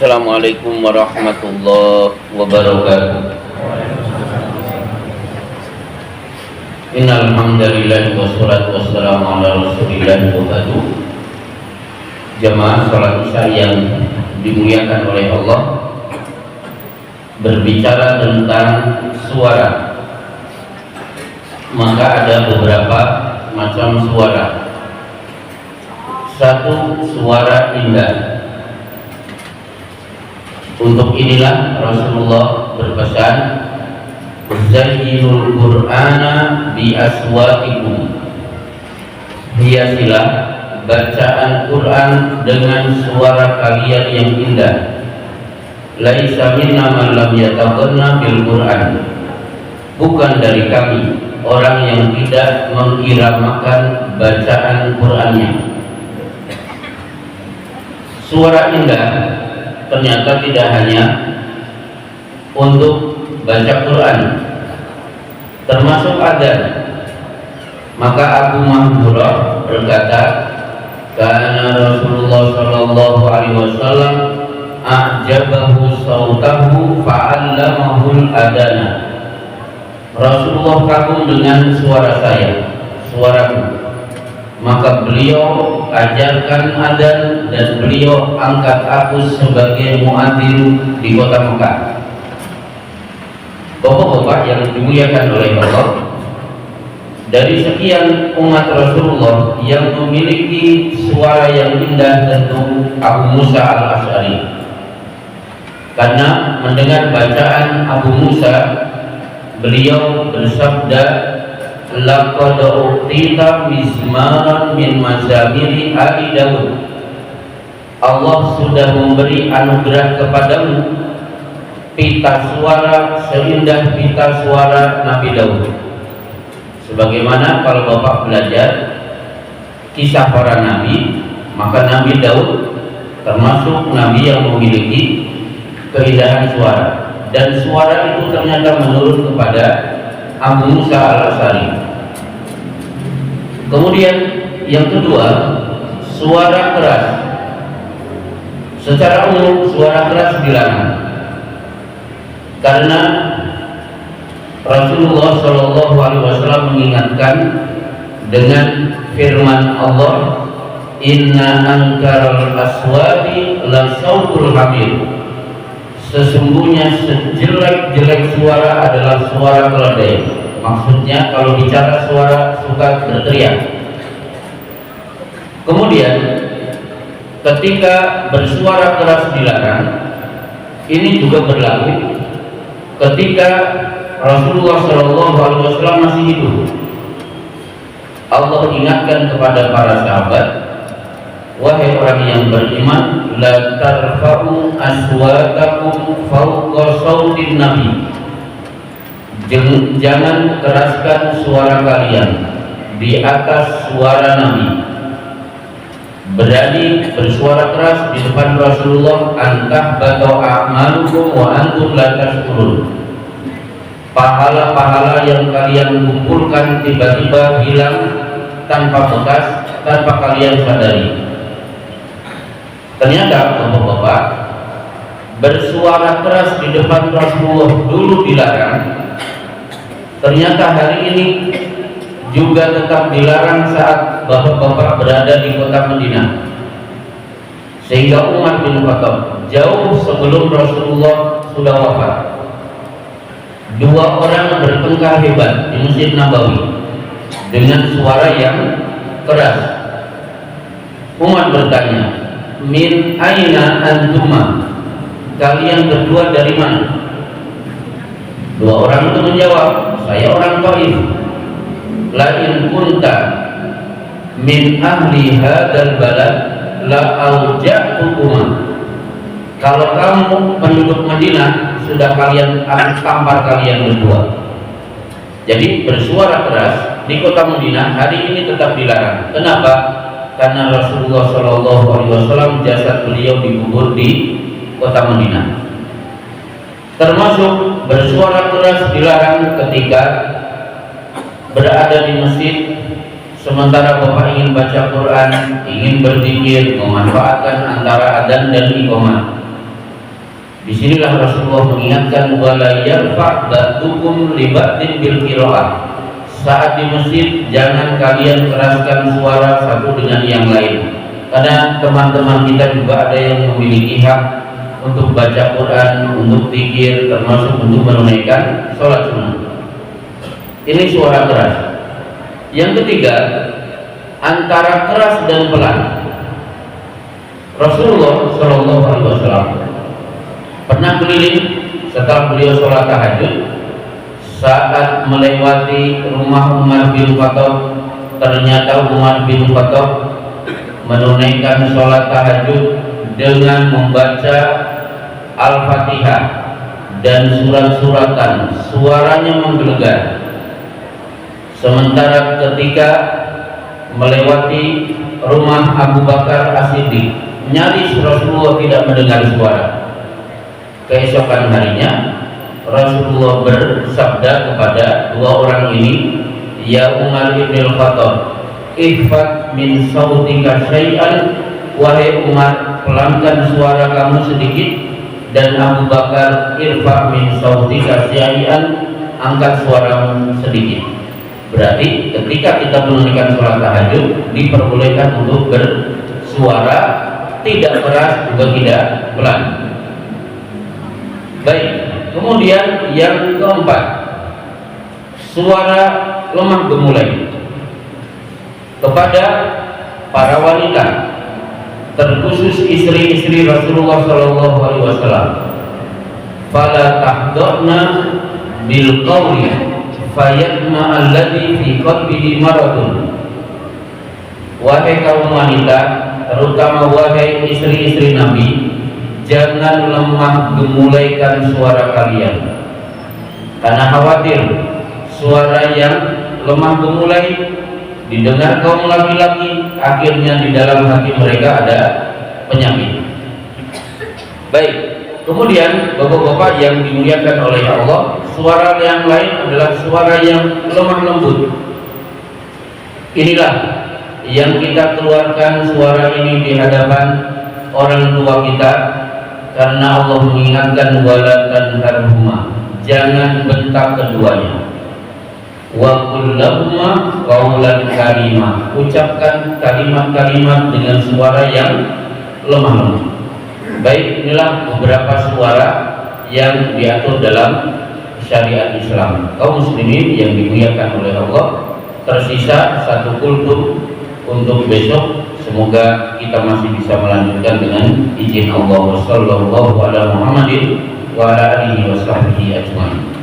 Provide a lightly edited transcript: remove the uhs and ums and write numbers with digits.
Assalamualaikum warahmatullahi wabarakatuh. Innal hamdalillah wassalatu wassalamu ala rasulillah wa ba'du. Jamaah salat Isya yang dimuliakan oleh Allah, berbicara tentang suara, maka ada beberapa macam suara. Satu, suara indah. Untuk inilah Rasulullah berpesan, zayyinul Qur'ana bi aswatikum. Hiasilah bacaan Quran dengan suara kalian yang indah. Laisa minna man lam yataghanna bil Qur'an. Bukan dari kami orang yang tidak mengiramakan bacaan Qur'annya. Suara indah ternyata tidak hanya untuk baca Quran, termasuk adzan. Maka Abu Mahdzurah berkata, karena Rasulullah sallallahu alaihi wasallam a'jabahu sautahu fa'allamahul adana. Rasulullah kagum dengan suara saya, suaraku. Maka beliau ajarkan adzan dan beliau angkat aku sebagai muadzin di kota Mekah. Bapak-bapak yang dimuliakan oleh Allah, dari sekian umat Rasulullah yang memiliki suara yang indah tentu Abu Musa al-Asy'ari. Karena mendengar bacaan Abu Musa, beliau bersabda, laqad u'tita mizmaran min mazamiri Ali Daud. Allah sudah memberi anugerah kepadamu pita suara seindah pita suara Nabi Daud. Sebagaimana kalau Bapak belajar kisah para nabi, maka Nabi Daud termasuk nabi yang memiliki keindahan suara, dan suara itu ternyata menurun kepada Abu Musa al-Asy'ari. Kemudian yang kedua, suara keras. Secara umum suara keras dilarang, karena Rasulullah Shallallahu Alaihi Wasallam mengingatkan dengan firman Allah, Inna ankaral aswati la sautul hamir. Sesungguhnya sejelek-jelek suara adalah suara keledai. Maksudnya kalau bicara suara suka berteriak. Kemudian ketika bersuara keras dilarang, ini juga berlaku ketika Rasulullah SAW masih hidup. Allah ingatkan kepada para sahabat, wahai orang yang beriman, la tarfa'u aswatakum fawqa sautin nabi. Jangan keraskan suara kalian di atas suara Nabi. Berani bersuara keras di depan Rasulullah, antah batau a'malukum wa antum la tashkurun. Pahala-pahala yang kalian kumpulkan tiba-tiba hilang tanpa bekas, tanpa kalian sadari. Ternyata Bapak-bapak, bersuara keras di depan Rasulullah dulu dilarang. Ternyata hari ini juga tetap dilarang saat bapak-bapak berada di kota Madinah. Sehingga Umar bin Khattab jauh sebelum Rasulullah sudah wafat, dua orang bertengkar hebat di Masjid Nabawi dengan suara yang keras. Umar bertanya, min aina antuma? Kalian berdua dari mana? Dua orang itu menjawab, saya orang Taif. La in kunta min ahli hadzal balad la auja'tukuma. Kalau kamu penduduk Madinah, sudah kalian tampar kalian berdua. Jadi bersuara keras di kota Madinah hari ini tetap dilarang. Kenapa? Karena Rasulullah SAW jasad beliau dikubur di kota Madinah. Termasuk bersuara keras dilarang ketika berada di masjid sementara Bapak ingin baca Quran, ingin berzikir, memanfaatkan antara adzan dan iqamah. Disinilah Rasulullah mengingatkan wala yarfa' ba'dukum li ba'din bil qiraah. Saat di masjid jangan kalian keraskan suara satu dengan yang lain, karena teman-teman kita juga ada yang memiliki hak untuk baca Quran, untuk zikir, termasuk untuk menunaikan sholat sunnah. Ini suara keras. Yang ketiga, antara keras dan pelan. Rasulullah Shallallahu Alaihi Wasallam pernah keliling setelah beliau sholat tahajud. Saat melewati rumah Umar bin Khattab, ternyata Umar bin Khattab menunaikan sholat tahajud dengan membaca Al-Fatihah dan surat-suratan, suaranya menggelegar. Sementara ketika melewati rumah Abu Bakar As-Siddiq, nyaris Rasulullah tidak mendengar suara. Keesokan harinya Rasulullah bersabda kepada dua orang ini, ya Umar bin Khattab, ihfad min sautika syai'an, wahai Umar, pelankan suara kamu sedikit, dan Abu Bakar, irfa min sautika syai'an, angkat suaramu sedikit. Berarti ketika kita menunaikan sholat tahajud diperbolehkan untuk bersuara, tidak keras juga tidak pelan. Baik, kemudian yang keempat, suara lemah gemulai. Kepada para wanita, terkhusus istri-istri Rasulullah Shallallahu Alaihi Wasallam, fala tahdhna bil qawli fayatma alladhi fi qalbihi maradun. Wahai kaum wanita, terutama wahai istri-istri Nabi, jangan lemah gemulaikan suara kalian, karena khawatir suara yang lemah gemulai didengar kaum laki-laki, akhirnya di dalam hati mereka ada penyakit. Baik, kemudian bapak-bapak yang dimuliakan oleh Allah, suara yang lain adalah suara yang lemah lembut. Inilah yang kita keluarkan suara ini di hadapan orang tua kita, karena Allah mengingatkan wala tanharhuma, jangan bentak keduanya. Wa qul lahuma qawlan karima, ucapkan kalimat-kalimat dengan suara yang lemah lembut. Baik, inilah beberapa suara yang diatur dalam syariat Islam. Kaum muslimin yang dimuliakan oleh Allah, tersisa satu kultum untuk besok. Semoga kita masih bisa melanjutkan dengan izin Allah. Wassallallahu ala Muhammadin wa ala alihi wa sahbihi ajmain.